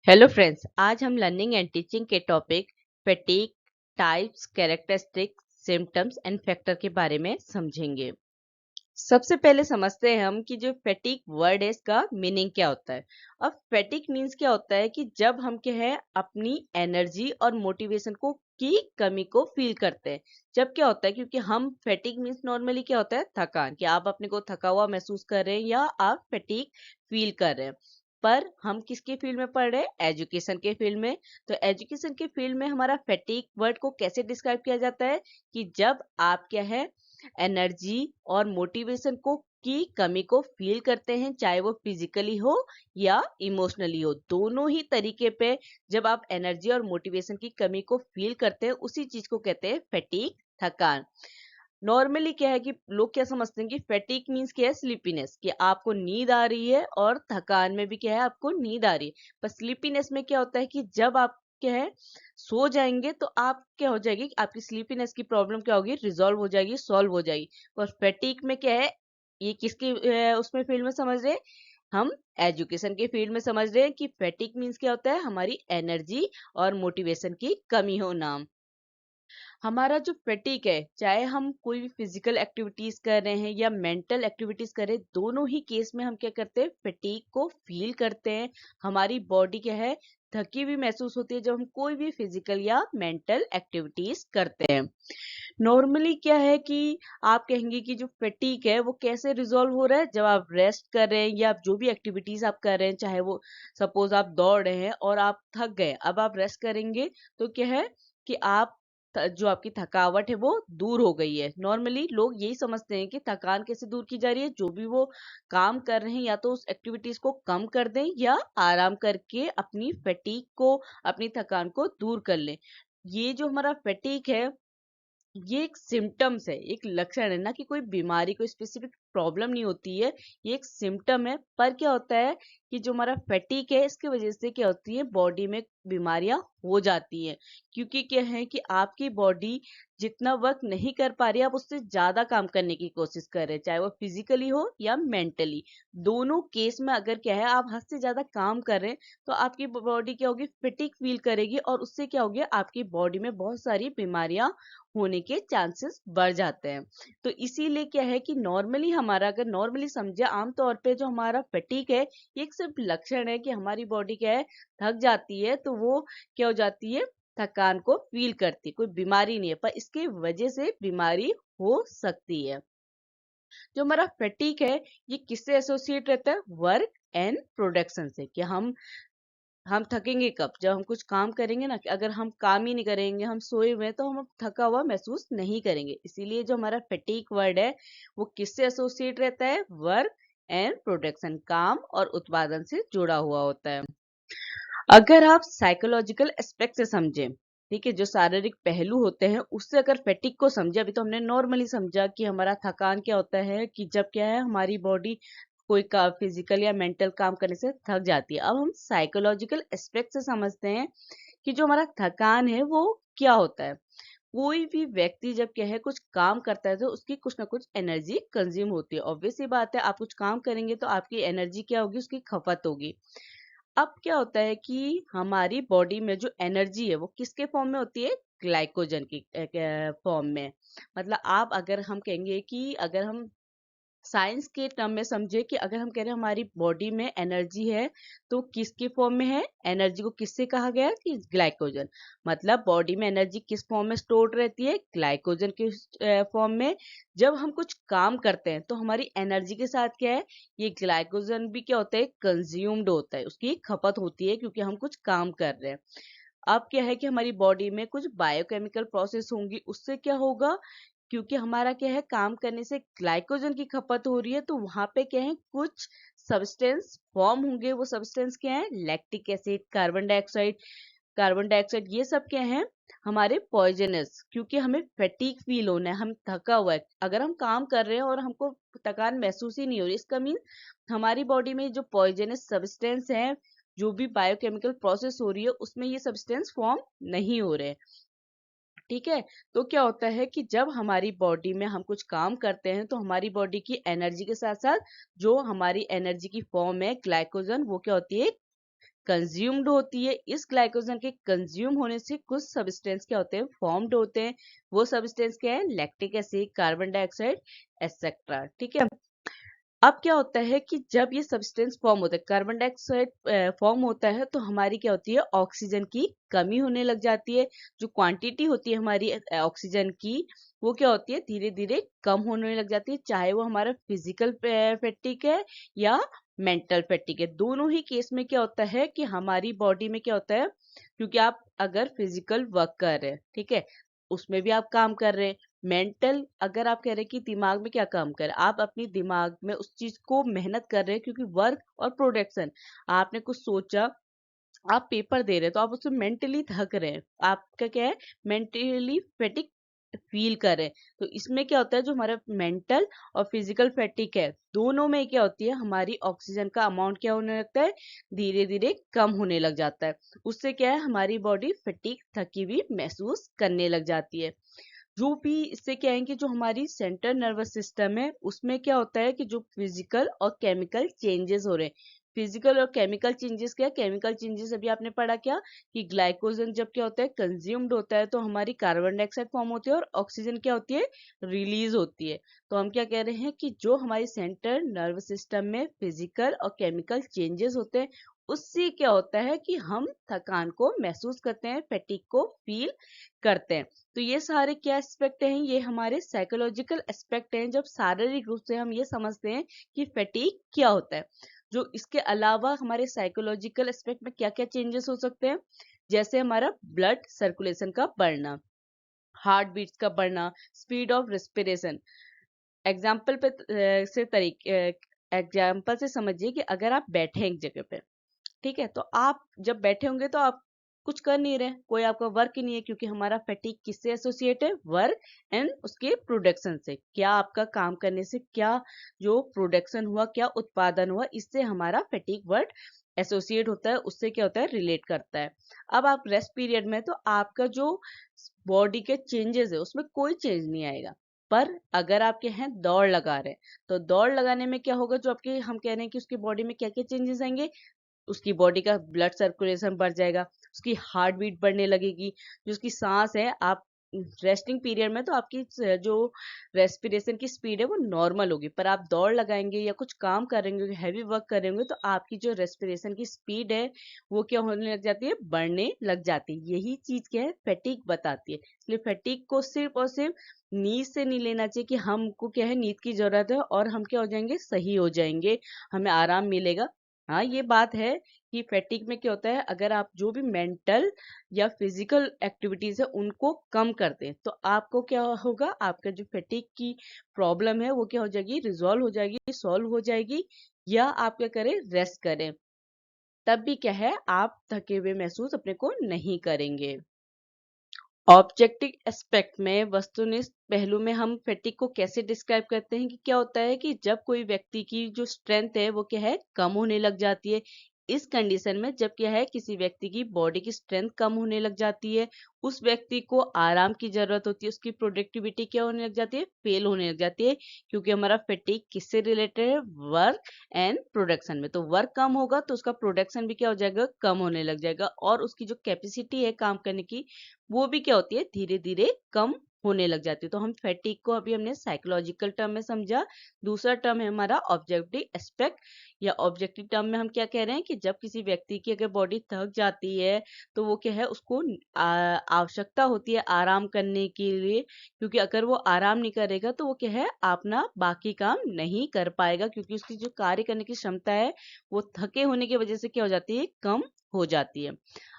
Hello friends, आज हम learning and teaching के topic fatigue types, characteristics, symptoms and factor के बारे में समझेंगे। सबसे पहले समझते हैं हम कि जो फैटीग वर्ड है इसका मीनिंग क्या होता है। अब फैटीग मीन्स क्या होता है कि जब हम क्या है अपनी एनर्जी और मोटिवेशन को की कमी को फील करते हैं। जब क्या होता है, क्योंकि हम फैटीग मीन्स नॉर्मली क्या होता है थकान, कि आप अपने को थका हुआ महसूस कर रहे हैं या आप फैटीग फील कर रहे हैं। पर हम किसके फील्ड में पढ़ रहे हैं? एजुकेशन के फील्ड में। तो एजुकेशन के फील्ड में हमारा फैटीग वर्ड को कैसे डिस्क्राइब किया जाता है कि जब आप क्या है एनर्जी और मोटिवेशन को की कमी को फील करते हैं, चाहे वो फिजिकली हो या इमोशनली हो। दोनों ही तरीके पे जब आप एनर्जी और मोटिवेशन की कमी को फील करते हैं, उसी चीज को कहते हैं फैटीग, थकान। नॉर्मली क्या है कि लोग क्या समझते हैं कि फैटीग मीन्स क्या है? स्लीपीनेस, कि आपको नींद आ रही है, और थकान में भी क्या है आपको नींद आ रही है। पर स्लीपीनेस में क्या होता है कि जब आप क्या है सो जाएंगे तो आप क्या हो जाएगी, आपकी स्लीपीनेस की प्रॉब्लम क्या होगी? रिजॉल्व हो जाएगी, सॉल्व हो जाएगी। और फैटीग में क्या है, ये किसकी उसमें फील्ड में समझ रहे हैं? हम एजुकेशन के फील्ड में समझ रहे हैं कि फैटीग मीन्स क्या होता है? हमारी एनर्जी और मोटिवेशन की कमी होना। हमारा जो फैटीग है, चाहे हम कोई भी फिजिकल एक्टिविटीज कर रहे हैं या मेंटल एक्टिविटीज कर रहे हैं, दोनों ही केस में हम क्या करते हैं? फैटीग को फील करते हैं। हमारी बॉडी क्या है थकी हुई महसूस होती है जब हम कोई भी फिजिकल या मेंटल एक्टिविटीज करते हैं। नॉर्मली क्या है कि आप कहेंगे कि जो फैटीग है वो कैसे रिजॉल्व हो रहा है? जब आप रेस्ट कर रहे हैं या आप जो भी एक्टिविटीज आप कर रहे हैं, चाहे वो सपोज आप दौड़ रहे हैं और आप थक गए, अब आप रेस्ट करेंगे तो क्या है कि आप जो आपकी थकावट है वो दूर हो गई है। नॉर्मली लोग यही समझते हैं कि थकान कैसे दूर की जा रही है? जो भी वो काम कर रहे हैं या तो उस एक्टिविटीज को कम कर दें या आराम करके अपनी फैटीग को, अपनी थकान को दूर कर लें। ये जो हमारा फैटीग है, ये एक सिम्टम्स है, एक लक्षण है, ना कि कोई बीमारी, कोई स्पेसिफिक प्रॉब्लम नहीं होती है। ये एक सिम्टम है। पर क्या होता है कि जो हमारा फैटीक है, इसकी वजह से क्या होती है, बॉडी में बीमारियां हो जाती हैं। क्योंकि क्या है कि आपकी बॉडी जितना वर्क नहीं कर पा रही है, आप उससे ज्यादा काम करने की कोशिश कर रहे हैं, चाहे वो फिजिकली हो या मेंटली। दोनों केस में अगर क्या है आप हद से ज्यादा काम कर रहे हैं, तो आपकी बॉडी क्या होगी? फैटीक फील करेगी, और उससे क्या होगी? आपकी बॉडी में बहुत सारी बीमारियां होने के चांसेस बढ़ जाते हैं। तो इसीलिए क्या है कि नॉर्मली हमारा, अगर नॉर्मली समझे, आमतौर पे जो हमारा फटीग है, ये एक सिर्फ लक्षण है कि हमारी बॉडी क्या है थक जाती है, तो वो क्या हो जाती है? थकान को फील करती है। कोई बीमारी नहीं है, पर इसकी वजह से बीमारी हो सकती है। जो हमारा फटीग है, ये किससे एसोसिएट रहता है? वर्क एंड प्रोडक्शन से। कि हम थकेंगे कब? जब हम कुछ काम करेंगे ना। कि अगर हम काम ही नहीं करेंगे, हम सोए हुए हैं, तो हम थका हुआ महसूस नहीं करेंगे। इसीलिए जो हमारा फटीक वर्ड है, वो किससे एसोसिएट रहता है? वर्क एंड प्रोडक्शन, काम और उत्पादन से जुड़ा हुआ होता है। अगर आप साइकोलॉजिकल एस्पेक्ट से समझें, ठीक है, जो शारीरिक पहलू होते हैं, उससे अगर फैटिक को समझे, अभी तो हमने नॉर्मली समझा कि हमारा थकान क्या होता है, कि जब क्या है हमारी बॉडी कोई का फिजिकल या मेंटल काम करने से थक जाती है। अब हम साइकोलॉजिकल एस्पेक्ट से समझते हैं कि जो हमारा थकान है वो क्या होता है। कोई भी व्यक्ति जब क्या है कुछ काम करता है, तो उसकी कुछ ना कुछ एनर्जी कंज्यूम होती है। ऑब्वियस सी बात है, आप कुछ काम करेंगे तो आपकी एनर्जी क्या होगी? उसकी खपत होगी। अब क्या होता है कि हमारी बॉडी में जो एनर्जी है वो किसके फॉर्म में होती है? ग्लाइकोजन की फॉर्म में। मतलब आप, अगर हम कहेंगे कि अगर हम साइंस के टर्म में समझे, कि अगर हम कह रहे हैं हमारी बॉडी में एनर्जी है, तो किसके फॉर्म में है? एनर्जी को किससे कहा गया है? कि ग्लाइकोजन। मतलब बॉडी में एनर्जी किस फॉर्म में स्टोर्ड रहती है? ग्लाइकोजन के फॉर्म में। जब हम कुछ काम करते हैं तो हमारी एनर्जी के साथ क्या है? ये ग्लाइकोजन भी क्या होता है? कंज्यूम्ड होता है, उसकी खपत होती है, क्योंकि हम कुछ काम कर रहे हैं। अब क्या है कि हमारी बॉडी में कुछ बायोकेमिकल प्रोसेस होंगी, उससे क्या होगा? क्योंकि हमारा क्या है काम करने से ग्लाइकोजन की खपत हो रही है, तो वहां पे क्या है कुछ सब्सटेंस फॉर्म होंगे। वो सब्सटेंस क्या है? लैक्टिक एसिड, कार्बन डाइऑक्साइड, ये सब क्या है? हमारे पॉइजनस। क्योंकि हमें फैटीग फील होना है, हम थका हुआ है, अगर हम काम कर रहे हैं और हमको थकान महसूस ही नहीं हो रही, इसका मीन हमारी बॉडी में जो पॉइजनस सब्सटेंस है, जो भी बायोकेमिकल प्रोसेस हो रही है, उसमें ये सब्सटेंस फॉर्म नहीं हो रहे। ठीक है। तो क्या होता है कि जब हमारी बॉडी में हम कुछ काम करते हैं, तो हमारी बॉडी की एनर्जी के साथ साथ जो हमारी एनर्जी की फॉर्म है ग्लाइकोजन, वो क्या होती है? कंज्यूम्ड होती है। इस ग्लाइकोजन के कंज्यूम होने से कुछ सब्सटेंस क्या होते हैं, फॉर्म्ड होते हैं। वो सब्सटेंस क्या है, lactic acid, carbon dioxide etcetera. ठीक है, अब क्या होता है कि जब ये सब्सटेंस फॉर्म होता है, कार्बन डाइऑक्साइड फॉर्म होता है, तो हमारी क्या होती है, ऑक्सीजन की कमी होने लग जाती है। जो क्वांटिटी होती है हमारी ऑक्सीजन की, वो क्या होती है, धीरे धीरे कम होने लग जाती है, चाहे वो हमारा फिजिकल फैटिक है या मेंटल फैटिक है। दोनों ही केस में क्या होता है कि हमारी बॉडी में क्या होता है, क्योंकि आप अगर फिजिकल वर्क कर रहे हैं, ठीक है, उसमें भी आप काम कर रहे हैं। मेंटल, अगर आप कह रहे हैं कि दिमाग में क्या काम कर, आप अपनी दिमाग में उस चीज को मेहनत कर रहे हैं, क्योंकि वर्क और प्रोडक्शन, आपने कुछ सोचा, आप पेपर दे रहे हैं, तो आप उसमें मेंटली थक रहे हैं, आपका क्या है, मेंटली फैटिक फील कर रहे हैं। तो इसमें क्या होता है, जो हमारा मेंटल और फिजिकल फैटिक है, दोनों में क्या होती है, हमारी ऑक्सीजन का अमाउंट क्या होने लगता है, धीरे धीरे कम होने लग जाता है। उससे क्या है, हमारी बॉडी फैटिक, थकी हुई महसूस करने लग जाती है। जो भी इससे क्या है कि जो हमारी सेंट्रल नर्वस सिस्टम है, उसमें क्या होता है कि जो फिजिकल और केमिकल चेंजेस हो रहे हैं। फिजिकल और केमिकल चेंजेस क्या है, केमिकल चेंजेस अभी आपने पढ़ा क्या, कि ग्लाइकोजन जब क्या होता है, कंज्यूम्ड होता है, तो हमारी कार्बन डाइऑक्साइड फॉर्म होती है और ऑक्सीजन क्या होती है, रिलीज होती है। तो हम क्या कह रहे हैं कि जो हमारी सेंट्रल नर्वस सिस्टम में फिजिकल और केमिकल चेंजेस होते हैं, उससे क्या होता है कि हम थकान को महसूस करते हैं, फैटिक को फील करते हैं। तो ये सारे क्या एस्पेक्ट हैं, ये हमारे साइकोलॉजिकल एस्पेक्ट हैं, जब शारीरिक रूप से हम ये समझते हैं कि फैटिक क्या होता है। जो इसके अलावा हमारे साइकोलॉजिकल एस्पेक्ट में क्या क्या चेंजेस हो सकते हैं, जैसे हमारा ब्लड सर्कुलेशन का बढ़ना, हार्ट बीट्स का बढ़ना, स्पीड ऑफ रेस्पिरेशन। एग्जाम्पल पे से तरीके एग्जाम्पल से समझिए कि अगर आप बैठे हैं एक जगह पे, ठीक है, तो आप जब बैठे होंगे तो आप कुछ कर नहीं रहे, कोई आपका वर्क ही नहीं है, क्योंकि हमारा फैटिक किससे एसोसिएट है, वर्क एंड उसके प्रोडक्शन से। क्या आपका काम करने से क्या जो प्रोडक्शन हुआ, क्या उत्पादन हुआ, इससे हमारा फैटिक वर्ड एसोसिएट होता है, उससे क्या होता है, रिलेट करता है। अब आप रेस्ट पीरियड में, तो आपका जो बॉडी के चेंजेस है उसमें कोई चेंज नहीं आएगा। पर अगर आपके हैं दौड़ लगा रहे हैं, तो दौड़ लगाने में क्या होगा, जो आपके हम कह रहे हैं कि उसकी बॉडी में क्या क्या चेंजेस आएंगे, उसकी बॉडी का ब्लड सर्कुलेशन बढ़ जाएगा, उसकी हार्ट बीट बढ़ने लगेगी, जो उसकी सांस है, आप रेस्टिंग पीरियड में तो आपकी जो रेस्पिरेशन की स्पीड है वो नॉर्मल होगी, पर आप दौड़ लगाएंगे या कुछ काम करेंगे, हैवी वर्क करेंगे, तो आपकी जो रेस्पिरेशन की स्पीड है वो क्या होने लग जाती है, बढ़ने लग जाती है। यही चीज क्या है, फैटिक बताती है। इसलिए फैटिक को सिर्फ और सिर्फ नींद से नहीं लेना चाहिए कि हमको क्या है, नींद की जरूरत है और हम क्या हो जाएंगे, सही हो जाएंगे, हमें आराम मिलेगा। हाँ, ये बात है कि फैटिक में क्या होता है, अगर आप जो भी मेंटल या फिजिकल एक्टिविटीज है उनको कम करते हैं, तो आपको क्या होगा, आपका जो फैटिक की प्रॉब्लम है वो क्या हो जाएगी, रिजॉल्व हो जाएगी, सॉल्व हो जाएगी। या आप क्या करें, रेस्ट करें, तब भी क्या है, आप थके हुए महसूस अपने को नहीं करेंगे। ऑब्जेक्टिव एस्पेक्ट में, वस्तुनिष्ठ पहलू में, हम फैटिक को कैसे डिस्क्राइब करते हैं कि क्या होता है कि जब कोई व्यक्ति की जो स्ट्रेंथ है वो क्या है, कम होने लग जाती है। इस कंडीशन में जब क्या है, किसी व्यक्ति की बॉडी की स्ट्रेंथ कम होने लग जाती है, उस व्यक्ति को आराम की जरूरत होती है, उसकी प्रोडक्टिविटी क्या होने लग जाती है, फेल होने लग जाती है, क्योंकि हमारा फैटिक किससे रिलेटेड है, वर्क एंड प्रोडक्शन में। तो वर्क कम होगा तो उसका प्रोडक्शन भी क्या हो जाएगा, कम होने लग जाएगा, और उसकी जो कैपेसिटी है काम करने की, वो भी क्या होती है, धीरे धीरे कम होने लग जाती है। तो हम फैटिक को अभी हमने साइकोलॉजिकल टर्म में समझा। दूसरा टर्म है हमारा ऑब्जेक्टिव एस्पेक्ट, या ऑब्जेक्टिव टर्म में हम क्या कह रहे हैं कि जब किसी व्यक्ति की अगर बॉडी थक जाती है, तो वो क्या है, उसको आवश्यकता होती है आराम करने के लिए, क्योंकि अगर वो आराम नहीं करेगा तो वो क्या है, अपना बाकी काम नहीं कर पाएगा, क्योंकि उसकी जो कार्य करने की क्षमता है वो थके होने की वजह से क्या हो जाती है, कम हो जाती है।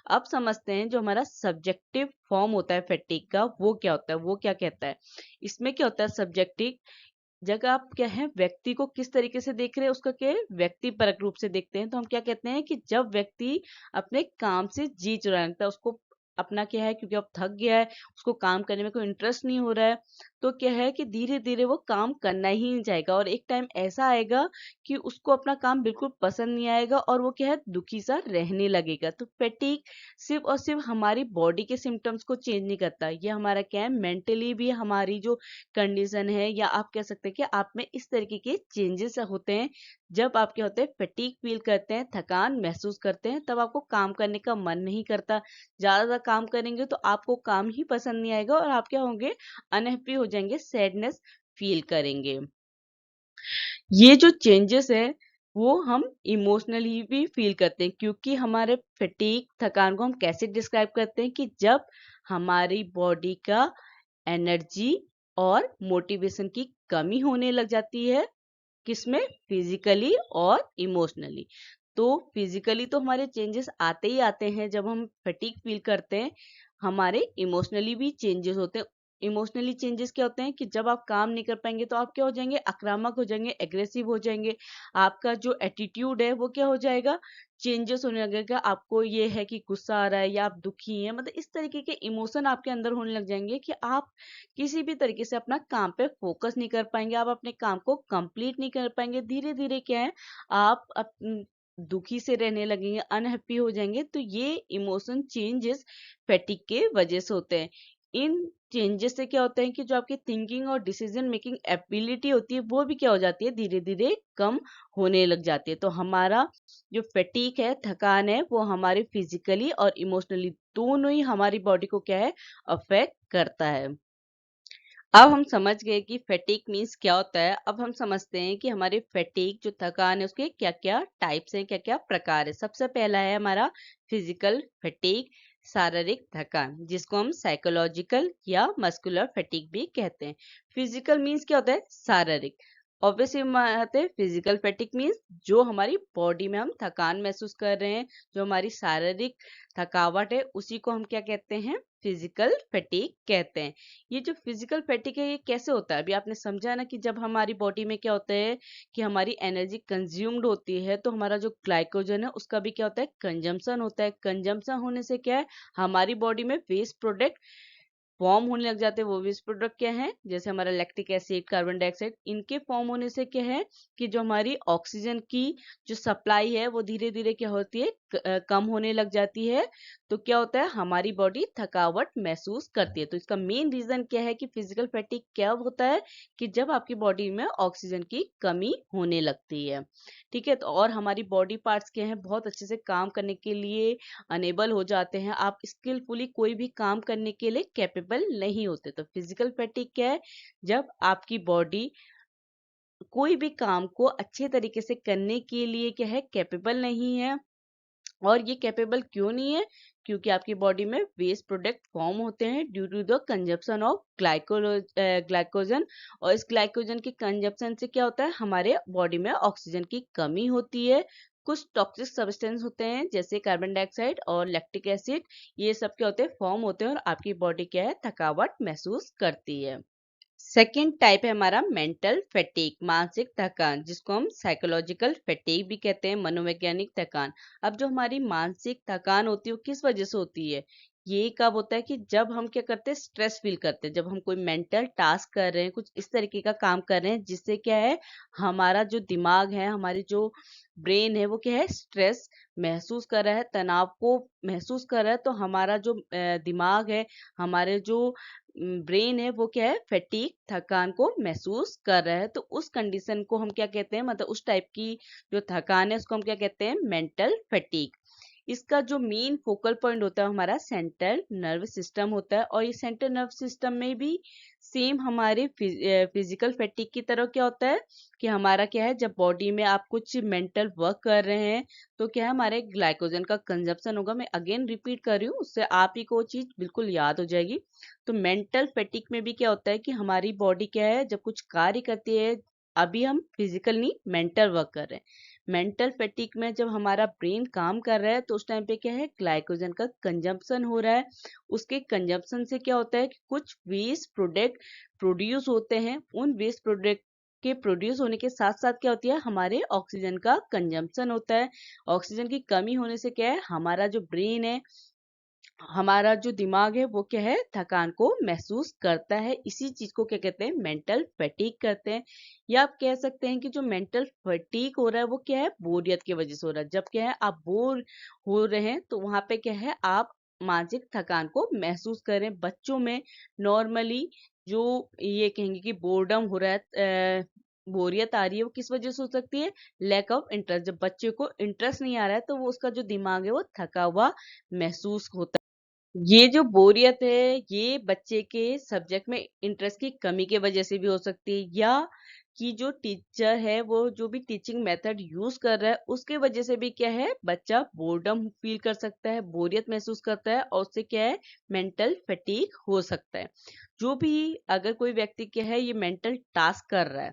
अब समझते हैं जो हमारा सब्जेक्टिव फॉर्म होता है फैटिक का, वो क्या होता है, वो क्या कहता है। इसमें क्या होता है, सब्जेक्टिव जगह आप क्या है, व्यक्ति को किस तरीके से देख रहे हैं, उसका क्या है, व्यक्तिपरक रूप से देखते हैं। तो हम क्या कहते हैं कि जब व्यक्ति अपने काम से जी चुराने लगता है, उसको अपना क्या है, क्योंकि अब थक गया है, उसको काम करने में कोई इंटरेस्ट नहीं हो रहा है, तो क्या है कि धीरे धीरे वो काम करना ही नहीं चाहेगा और एक टाइम ऐसा आएगा कि उसको अपना काम बिल्कुल पसंद नहीं आएगा और वो क्या है, दुखी सा रहने लगेगा। तो फैटीग सिर्फ और सिर्फ हमारी बॉडी के सिम्टम्स को चेंज नहीं करता, ये हमारा क्या है, मेंटली भी हमारी जो कंडीशन है, या आप कह सकते हैं कि आप में इस तरीके के चेंजेस होते हैं। जब आप क्या होते हैं, फटीग फील करते हैं, थकान महसूस करते हैं, तब आपको काम करने का मन नहीं करता। ज्यादा काम करेंगे तो आपको काम ही पसंद नहीं आएगा और आप क्या होंगे, अनहैप्पी हो जाएंगे, सैडनेस फील करेंगे। ये जो चेंजेस है वो हम इमोशनली भी फील करते हैं, क्योंकि हमारे फटीग थकान को हम कैसे डिस्क्राइब करते हैं कि जब हमारी बॉडी का एनर्जी और मोटिवेशन की कमी होने लग जाती है, किसमें, फिजिकली और इमोशनली। तो फिजिकली तो हमारे चेंजेस आते ही आते हैं जब हम फटीग फील करते हैं, हमारे इमोशनली भी चेंजेस होते हैं। इमोशनली चेंजेस क्या होते हैं कि जब आप काम नहीं कर पाएंगे तो आप क्या हो जाएंगे, आक्रामक हो जाएंगे, एग्रेसिव हो जाएंगे। आपका जो एटीट्यूड है वो क्या हो जाएगा, चेंजेस होने लगेगा। आपको ये है कि गुस्सा आ रहा है या आप दुखी हैं, मतलब इस तरीके के इमोशन आपके अंदर होने लग जाएंगे कि आप किसी भी तरीके से अपना काम पे फोकस नहीं कर पाएंगे, आप अपने काम को कंप्लीट नहीं कर पाएंगे। धीरे धीरे क्या है, आप दुखी से रहने लगेंगे, अनहैप्पी हो जाएंगे। तो ये इमोशन चेंजेस फैटिक के वजह से होते हैं। इन चेंजेस से क्या होता है कि जो आपकी थिंकिंग और डिसीजन मेकिंग एबिलिटी होती है वो भी क्या हो जाती है, धीरे धीरे कम होने लग जाती है। तो हमारा जो फैटिक है, थकान है, वो हमारे फिजिकली और इमोशनली दोनों ही हमारी बॉडी को क्या है, अफेक्ट करता है। अब हम समझ गए कि फैटिक मीन्स क्या होता है। अब हम समझते हैं कि हमारे फैटिक जो थकान है उसके क्या क्या टाइप्स हैं, क्या क्या प्रकार है। सबसे पहला है हमारा फिजिकल फैटिक, शारीरिक थकान, जिसको हम साइकोलॉजिकल या मस्कुलर फैटिक भी कहते हैं। फिजिकल मीन्स क्या होता है, शारीरिक। ऑब्वियसली बात है, फिजिकल फैटिक मीन्स जो हमारी बॉडी में हम थकान महसूस कर रहे हैं, जो हमारी शारीरिक थकावट है, उसी को हम क्या कहते हैं, फिजिकल फैटिक कहते हैं। ये जो फिजिकल फैटिक है ये कैसे होता है, अभी आपने समझा ना कि जब हमारी बॉडी में क्या होता है कि हमारी एनर्जी कंज्यूम्ड होती है, तो हमारा जो ग्लाइकोजन है उसका भी क्या होता है, कंजम्पशन होता है। कंजम्पशन होने से क्या है, हमारी बॉडी में वेस्ट प्रोडक्ट फॉर्म होने लग जाते हैं। वो वेस्ट प्रोडक्ट क्या है, जैसे हमारा लैक्टिक एसिड, कार्बन डाइऑक्साइड, इनके फॉर्म होने से क्या है कि जो हमारी ऑक्सीजन की जो सप्लाई है वो धीरे धीरे क्या होती है, कम होने लग जाती है। तो क्या होता है, हमारी बॉडी थकावट महसूस करती है। तो इसका मेन रीजन क्या है कि फिजिकल फैटिक क्या होता है, कि जब आपकी बॉडी में ऑक्सीजन की कमी होने लगती है। ठीक है, तो और हमारी बॉडी पार्ट्स क्या है, बहुत अच्छे से काम करने के लिए अनेबल हो जाते हैं। आप स्किलफुली कोई भी काम करने के लिए कैपेबल नहीं होते। तो फिजिकल फैटिक क्या है, जब आपकी बॉडी कोई भी काम को अच्छे तरीके से करने के लिए क्या है, कैपेबल नहीं है। और ये कैपेबल क्यों नहीं है, क्योंकि आपकी बॉडी में वेस्ट प्रोडक्ट फॉर्म होते हैं due to the consumption of glycogen. और इस ग्लाइकोजन के कंजप्शन से क्या होता है, हमारे बॉडी में ऑक्सीजन की कमी होती है। कुछ टॉक्सिक सब्सटेंस होते हैं जैसे कार्बन डाइऑक्साइड और लैक्टिक एसिड, ये सब क्या होते हैं, फॉर्म होते हैं और आपकी बॉडी क्या है, थकावट महसूस करती है। सेकेंड टाइप है हमारा मेंटल फैटिक, मानसिक थकान, जिसको हम साइकोलॉजिकल फैटिक भी कहते हैं, मनोवैज्ञानिक थकान। अब जो हमारी मानसिक थकान होती है वो किस वजह से होती है, ये कब होता है कि जब हम क्या करते हैं, स्ट्रेस फील करते हैं। जब हम कोई मेंटल टास्क कर रहे हैं, कुछ इस तरीके का काम कर रहे हैं जिससे क्या है, हमारा जो दिमाग है, हमारी जो ब्रेन है, वो क्या है, स्ट्रेस महसूस कर रहा है, तनाव को महसूस कर रहा है। तो हमारा जो दिमाग है, हमारे जो ब्रेन है, वो क्या है, फैटीग, थकान को महसूस कर रहा है। तो उस कंडीशन को हम क्या कहते हैं, मतलब उस टाइप की जो थकान है उसको हम क्या कहते हैं, मेंटल फैटीग। इसका जो मेन फोकल पॉइंट होता है हमारा सेंट्रल नर्व सिस्टम होता है। और ये सेंट्रल नर्व सिस्टम में भी सेम हमारे फिजिकल फैटिक की तरह क्या होता है कि हमारा क्या है, जब बॉडी में आप कुछ मेंटल वर्क कर रहे हैं तो क्या है, हमारे ग्लाइकोजन का कंजप्शन होगा। मैं अगेन रिपीट कर रही हूँ, उससे आप ही को चीज बिल्कुल याद हो जाएगी। तो मेंटल फैटिक में भी क्या होता है कि हमारी बॉडी क्या है, जब कुछ कार्य करती है, अभी हम फिजिकल नहीं मेंटल वर्क कर रहे हैं। मेंटल फैटिक में जब हमारा ब्रेन काम कर रहा है तो उस टाइम पे क्या है, ग्लाइकोजन का कंजम्पशन हो रहा है। उसके कंजम्पशन से क्या होता है कि कुछ वेस्ट प्रोडक्ट प्रोड्यूस होते हैं। उन वेस्ट प्रोडक्ट के प्रोड्यूस होने के साथ साथ क्या होती है, हमारे ऑक्सीजन का कंजम्पशन होता है। ऑक्सीजन की कमी होने से क्या है, हमारा जो ब्रेन है हमारा जो दिमाग है वो क्या है, थकान को महसूस करता है। इसी चीज को क्या कहते हैं, मेंटल फैटीग कहते हैं। या आप कह सकते हैं कि जो मेंटल फैटीग हो रहा है वो क्या है, बोरियत की वजह से हो रहा है। जब क्या है आप बोर हो रहे हैं तो वहां पे क्या है, आप मानसिक थकान को महसूस करें। बच्चों में नॉर्मली जो ये कहेंगे कि बोर्डम हो रहा है, बोरियत आ रही है, वो किस वजह से हो सकती है, लैक ऑफ इंटरेस्ट। जब बच्चे को इंटरेस्ट नहीं आ रहा है तो वो उसका जो दिमाग है वो थका हुआ महसूस होता है। ये जो बोरियत है ये बच्चे के सब्जेक्ट में इंटरेस्ट की कमी की वजह से भी हो सकती है, या कि जो टीचर है वो जो भी टीचिंग मेथड यूज कर रहा है उसके वजह से भी क्या है, बच्चा बोर्डम फील कर सकता है, बोरियत महसूस करता है, और उससे क्या है, मेंटल फटीग हो सकता है। जो भी अगर कोई व्यक्ति क्या है ये मेंटल टास्क कर रहा है,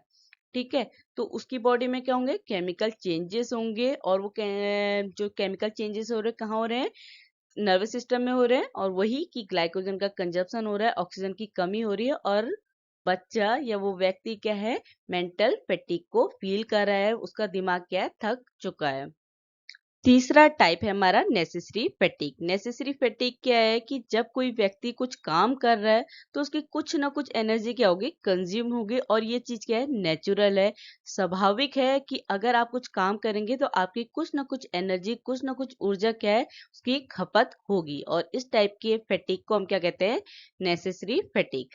ठीक है, तो उसकी बॉडी में क्या होंगे, केमिकल चेंजेस होंगे। और वो जो केमिकल चेंजेस हो रहे हैं कहाँ हो रहे हैं, नर्वस सिस्टम में हो रहे हैं। और वही कि ग्लाइकोजन का कंजप्शन हो रहा है, ऑक्सीजन की कमी हो रही है, और बच्चा या वो व्यक्ति क्या है, मेंटल फैटीग को फील कर रहा है, उसका दिमाग क्या है, थक चुका है। तीसरा टाइप है हमारा नेसेसरी फैटीग। नेसेसरी फैटीग क्या है कि जब कोई व्यक्ति कुछ काम कर रहा है तो उसकी कुछ ना कुछ एनर्जी क्या होगी, कंज्यूम होगी। और ये चीज क्या है, नेचुरल है, स्वाभाविक है कि अगर आप कुछ काम करेंगे तो आपकी कुछ ना कुछ एनर्जी, कुछ ना कुछ ऊर्जा क्या है, उसकी खपत होगी। और इस टाइप की फैटीग को हम क्या कहते हैं, नेसेसरी फैटीग।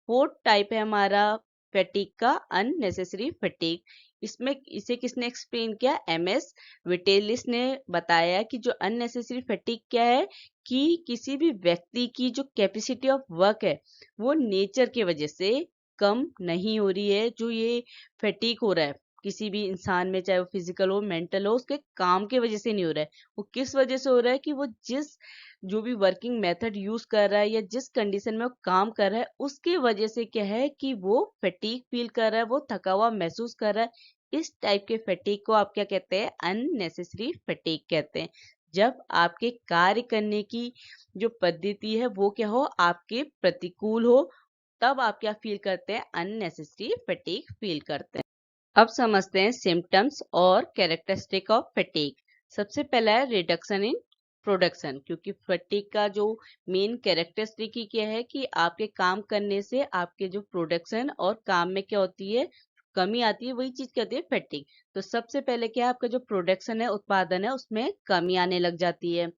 फोर्थ टाइप है हमारा फैटीग का, अननेसेसरी फैटीग। इसमें इसे किसने एक्सप्लेन किया, एमएस विटेलिस ने बताया कि जो अननेसेसरी फैटीग क्या है, कि किसी भी व्यक्ति की जो कैपेसिटी ऑफ वर्क है वो नेचर की वजह से कम नहीं हो रही है। जो ये फैटीग हो रहा है किसी भी इंसान में, चाहे वो फिजिकल हो मेंटल हो, उसके काम की वजह से नहीं हो रहा है। वो किस वजह से हो रहा है कि वो जिस जो भी वर्किंग मेथड यूज कर रहा है या जिस कंडीशन में वो काम कर रहा है उसकी वजह से क्या है कि वो फैटीग फील कर रहा है, वो थका हुआ महसूस कर रहा है। इस टाइप के फैटीग को आप क्या कहते हैं, अननेसेसरी फैटीग कहते हैं। जब आपके कार्य करने की जो पद्धति है वो क्या हो, आपके प्रतिकूल हो, तब आप क्या फील करते हैं, अननेसेसरी फैटीग फील करते हैं। अब समझते हैं सिम्टम्स और कैरेक्टरिस्टिक ऑफ फैटीग। सबसे पहला है रिडक्शन इन प्रोडक्शन, क्योंकि फैटीग का जो मेन कैरेक्टरिस्टिक ही क्या है कि आपके काम करने से आपके जो प्रोडक्शन और काम में क्या होती है, कमी आती है, वही चीज क्या होती है, फैटीग। तो सबसे पहले क्या है, आपका जो प्रोडक्शन है, उत्पादन है, उसमें कमी आने लग जाती है।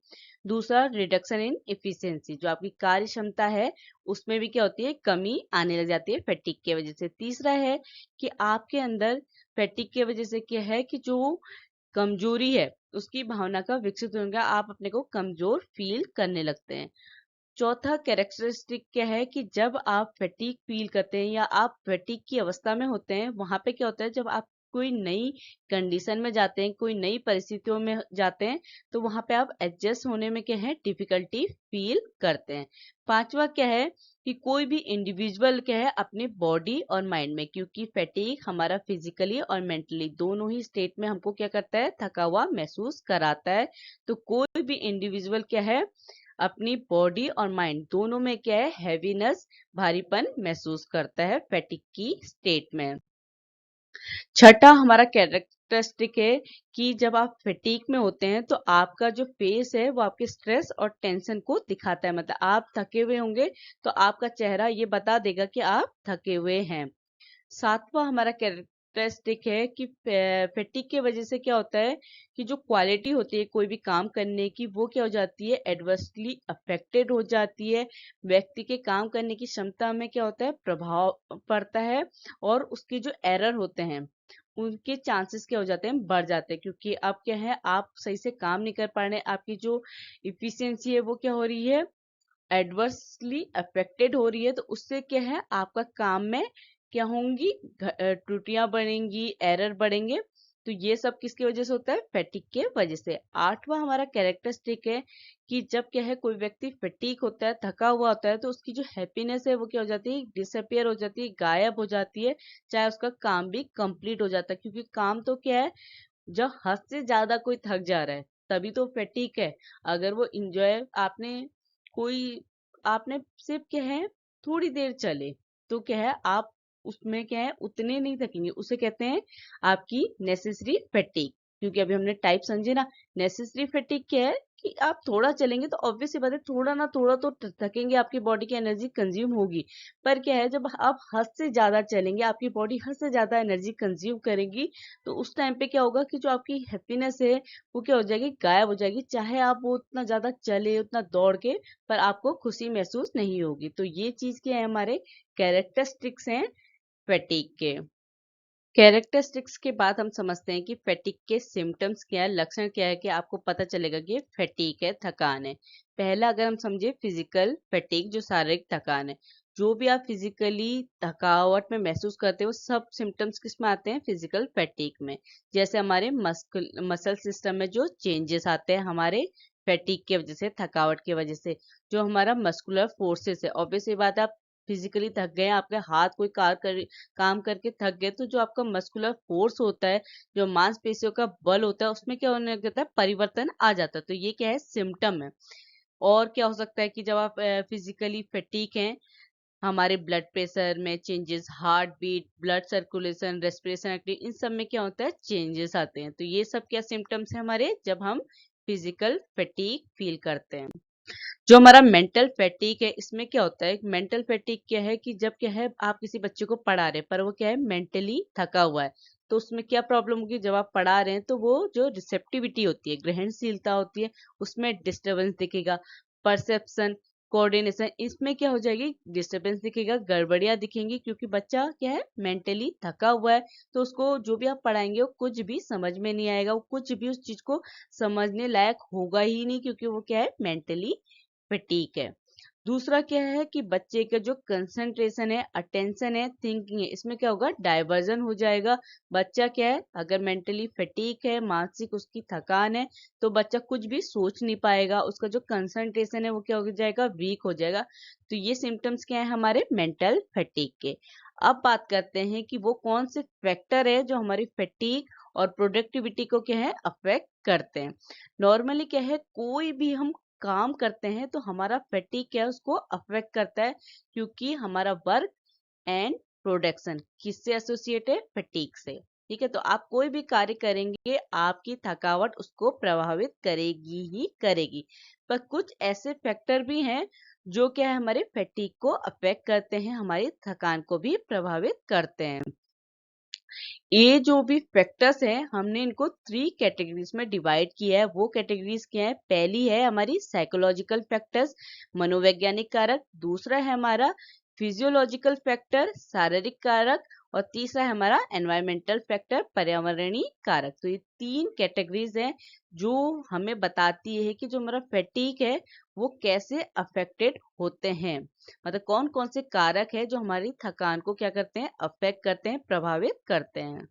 दूसरा रिडक्शन इन इफिशियंसी, जो आपकी कार्य क्षमता है उसमें भी क्या होती है, कमी आने लग जाती है फैटीग की वजह से। तीसरा है कि आपके अंदर फैटीग की वजह से क्या है कि जो कमजोरी है उसकी भावना का विकसित होगा, आप अपने को कमजोर फील करने लगते हैं। चौथा कैरेक्टरिस्टिक क्या है कि जब आप फैटीग फील करते हैं या आप फैटीग की अवस्था में होते हैं, वहां पे क्या होता है, जब आप कोई नई कंडीशन में जाते हैं, कोई नई परिस्थितियों में जाते हैं, तो वहां पे आप एडजस्ट होने में क्या है, डिफिकल्टी फील करते हैं। पांचवा क्या है कि कोई भी इंडिविजुअल क्या है अपने बॉडी और माइंड में, क्योंकि फैटीग हमारा फिजिकली और मेंटली दोनों ही स्टेट में हमको क्या करता है, थका हुआ महसूस कराता है। तो कोई भी इंडिविजुअल क्या है, अपनी बॉडी और माइंड दोनों में क्या है, हैवीनेस, भारीपन महसूस करता है फैटिक की स्टेट में। छठा हमारा कैरेक्टरिस्टिक है कि जब आप फैटीक में होते हैं तो आपका जो फेस है वो आपके स्ट्रेस और टेंशन को दिखाता है। मतलब आप थके हुए होंगे तो आपका चेहरा ये बता देगा कि आप थके हुए हैं। सातवां हमारा कैरेक्टरिस्टिक है कि फैटिक की वजह से क्या होता है कि जो क्वालिटी होती है कोई भी काम करने की, वो क्या हो जाती है, एडवर्सली अफेक्टेड हो जाती है। व्यक्ति के काम करने की क्षमता में क्या होता है, प्रभाव पड़ता है, और उसके जो एरर होते हैं उनके चांसेस क्या हो जाते हैं, बढ़ जाते हैं। क्योंकि अब क्या है, आप सही से काम नहीं कर पा रहे, आपकी जो इफिशियंसी है वो क्या हो रही है, एडवर्सली अफेक्टेड हो रही है। तो उससे क्या है, आपका काम में क्या होंगी, त्रुटियां बढ़ेंगी, एरर बढ़ेंगे। तो ये सब किसकी वजह से होता है, फैटिक के वजह से। आठवां हमारा कैरेक्टरिस्टिक है कि जब क्या है कोई व्यक्ति फैटिक होता है, थका हुआ होता है, तो उसकी जो हैप्पीनेस है वो क्या हो जाती है, डिसअपियर हो जाती है, गायब हो जाती है, चाहे उसका काम भी कंप्लीट हो जाता है। क्योंकि काम तो क्या है, जब हद से ज्यादा कोई थक जा रहा है तभी तो फैटिक है। अगर वो इंजॉय कोई आपने सिर्फ क्या है थोड़ी देर चले तो क्या है, आप उसमें क्या है उतने नहीं थकेंगे, उसे कहते हैं आपकी नेसेसरी फैटिक। क्योंकि अभी हमने टाइप समझे ना। नेसेसरी फैटिग क्या है कि आप थोड़ा चलेंगे तो ऑब्वियस सी बात है, थोड़ा ना थोड़ा तो थकेंगे, आपकी बॉडी की एनर्जी कंज्यूम होगी। पर क्या है, जब आप हद से ज्यादा चलेंगे, आपकी बॉडी हद से ज्यादा एनर्जी कंज्यूम करेगी, तो उस टाइम पे क्या होगा कि जो आपकी हैप्पीनेस है वो क्या हो जाएगी, गायब हो जाएगी। चाहे आप वो उतना ज्यादा चले, उतना दौड़ के, पर आपको खुशी महसूस नहीं होगी। तो ये चीज क्या है, हमारे कैरेक्टरिस्टिक्स हैं फैटिग के। कैरेक्टरिस्टिक्स के बाद हम समझते हैं कि फैटिग के सिम्टम्स क्या है, लक्षण क्या है, कि आपको पता चलेगा कि फैटिग है, थकान है। पहला अगर हम समझे फिजिकल फैटिग, जो शारीरिक थकान है, जो भी आप फिजिकली थकावट में महसूस करते हो, सब सिम्टम्स किस में आते हैं, फिजिकल फैटिग में। जैसे हमारे मसल सिस्टम में जो चेंजेस आते हैं हमारे फैटिग की वजह से, थकावट की वजह से। जो हमारा मस्कुलर फोर्सेस है, ऑब्वियस ये बात है, आप फिजिकली थक गए, आपके हाथ कोई काम करके थक गए, तो जो आपका मस्कुलर फोर्स होता है, जो मांसपेशियों का बल होता है, उसमें क्या होने लगता है, परिवर्तन आ जाता है। तो ये क्या है, सिम्टम है। और क्या हो सकता है कि जब आप फिजिकली फटीग हैं, हमारे ब्लड प्रेशर में changes, heart beat, blood circulation, respiration activity, इन सब में क्या होता है, चेंजेस आते हैं। तो ये सब क्या सिम्टम्स है हमारे, जब हम फिजिकल फटीग फील करते हैं। जो हमारा मेंटल फैटिक है, इसमें क्या होता है, मेंटल फैटिक क्या है कि जब क्या है, आप किसी बच्चे को पढ़ा रहे हैं, पर वो क्या है, मेंटली थका हुआ है, तो उसमें क्या प्रॉब्लम होगी, जब आप पढ़ा रहे हैं तो वो जो रिसेप्टिविटी होती है, ग्रहणशीलता होती है, उसमें डिस्टरबेंस दिखेगा। परसेप्शन, कोऑर्डिनेशन, इसमें क्या हो जाएगी, डिस्टरबेंस दिखेगा, गड़बड़ियां दिखेंगी, क्योंकि बच्चा क्या है, मेंटली थका हुआ है। तो उसको जो भी आप पढ़ाएंगे वो कुछ भी समझ में नहीं आएगा, वो कुछ भी उस चीज को समझने लायक होगा ही नहीं, क्योंकि वो क्या है, मेंटली फटीक है। दूसरा क्या है कि बच्चे का जो कंसंट्रेशन है, अटेंशन है, थिंकिंग है, इसमें क्या होगा, डाइवर्जन हो जाएगा। बच्चा क्या है, अगर मेंटली फटीक है, मानसिक उसकी थकान है, तो बच्चा कुछ भी सोच नहीं पाएगा, उसका जो कंसंट्रेशन है वो क्या हो जाएगा, वीक हो जाएगा। तो ये सिम्टम्स क्या है हमारे मेंटल फटीक के। अब बात करते हैं कि वो कौन से फैक्टर है जो हमारी फटीक और प्रोडक्टिविटी को क्या है, अफेक्ट करते हैं। नॉर्मली क्या है, कोई भी हम काम करते हैं तो हमारा फैटिग क्या है, उसको अफेक्ट करता है, क्योंकि हमारा वर्क एंड प्रोडक्शन किससे एसोसिएट है, फैटिग से। ठीक है, तो आप कोई भी कार्य करेंगे, आपकी थकावट उसको प्रभावित करेगी ही करेगी। पर कुछ ऐसे फैक्टर भी हैं जो क्या है, हमारे फैटिग को अफेक्ट करते हैं, हमारी थकान को भी प्रभावित करते हैं। ये जो भी फैक्टर्स हैं, हमने इनको 3 कैटेगरीज में डिवाइड किया है। वो कैटेगरीज क्या है, पहली है हमारी साइकोलॉजिकल फैक्टर्स, मनोवैज्ञानिक कारक। दूसरा है हमारा फिजियोलॉजिकल फैक्टर, शारीरिक कारक। और तीसरा है हमारा एनवायरमेंटल फैक्टर, पर्यावरणीय कारक। तो ये 3 कैटेगरीज हैं जो हमें बताती है कि जो हमारा फैटिक है वो कैसे अफेक्टेड होते हैं। मतलब कौन कौन से कारक है जो हमारी थकान को क्या करते हैं, अफेक्ट करते हैं, प्रभावित करते हैं।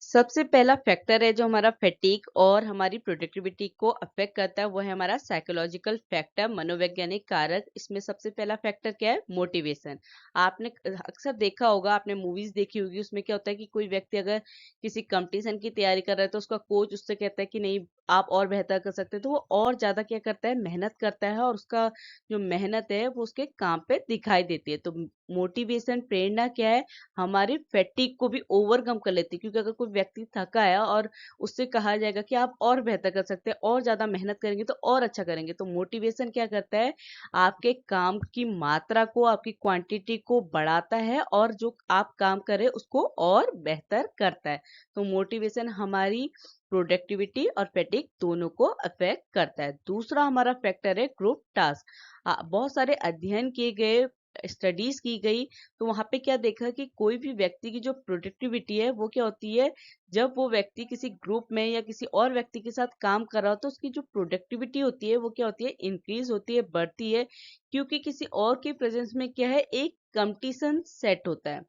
सबसे पहला फैक्टर है जो हमारा फैटिग और हमारी प्रोडक्टिविटी को अफेक्ट करता है, वो है हमारा साइकोलॉजिकल फैक्टर, मनोवैज्ञानिक कारक। इसमें सबसे पहला फैक्टर क्या है, मोटिवेशन। आपने अक्सर देखा होगा, आपने मूवीज देखी होगी, उसमें क्या होता है कि कोई व्यक्ति अगर किसी कंपटीशन की तैयारी कर रहा है, तो उसका कोच उससे कहता है कि नहीं, आप और बेहतर कर सकते हैं, तो वो और ज्यादा क्या करता है, मेहनत करता है, और उसका जो मेहनत है वो उसके काम पे दिखाई देती है। तो मोटिवेशन, प्रेरणा क्या है, हमारी फैटिग को भी ओवरकम कर लेती है। क्योंकि अगर कोई व्यक्ति थका है और उससे कहा जाएगा कि आप और बेहतर कर सकते हैं, और ज्यादा मेहनत करेंगे तो और अच्छा करेंगे, तो मोटिवेशन क्या करता है, आपके काम की मात्रा को, आपकी क्वांटिटी को बढ़ाता है, और जो आप काम कर रहे हैं उसको और बेहतर करता है। तो मोटिवेशन हमारी प्रोडक्टिविटी और फैटिग दोनों को अफेक्ट करता है। दूसरा हमारा फैक्टर है ग्रुप टास्क। बहुत सारे अध्ययन किए गए, स्टडीज की गई, तो वहां पे क्या देखा कि कोई भी व्यक्ति की जो प्रोडक्टिविटी है वो क्या होती है, जब वो व्यक्ति किसी ग्रुप में या किसी और व्यक्ति के साथ काम कर रहा हो, तो उसकी जो प्रोडक्टिविटी होती है वो क्या होती है, इंक्रीज होती है, बढ़ती है। क्योंकि किसी और के प्रेजेंस में क्या है, एक कंपटीशन सेट होता है।